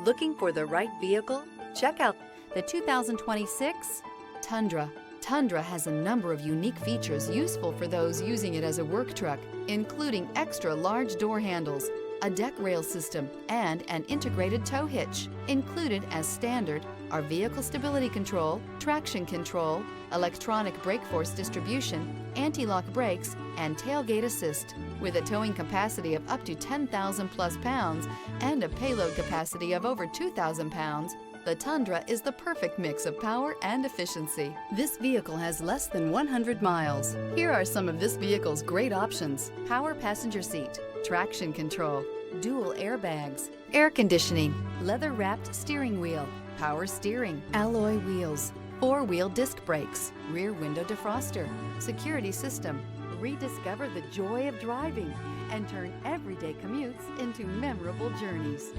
Looking for the right vehicle? Check out the 2026 Tundra. Tundra has a number of unique features useful for those using it as a work truck, including extra large door handles, a deck rail system, and an integrated tow hitch. Included as standard are vehicle stability control, traction control, electronic brake force distribution, anti-lock brakes, and tailgate assist. With a towing capacity of up to 10,000 plus pounds and a payload capacity of over 2,000 pounds, the Tundra is the perfect mix of power and efficiency. This vehicle has less than 100 miles. Here are some of this vehicle's great options: power passenger seat, traction control, dual airbags, air conditioning, leather-wrapped steering wheel, power steering, alloy wheels, four-wheel disc brakes, rear window defroster, security system. Rediscover the joy of driving and turn everyday commutes into memorable journeys.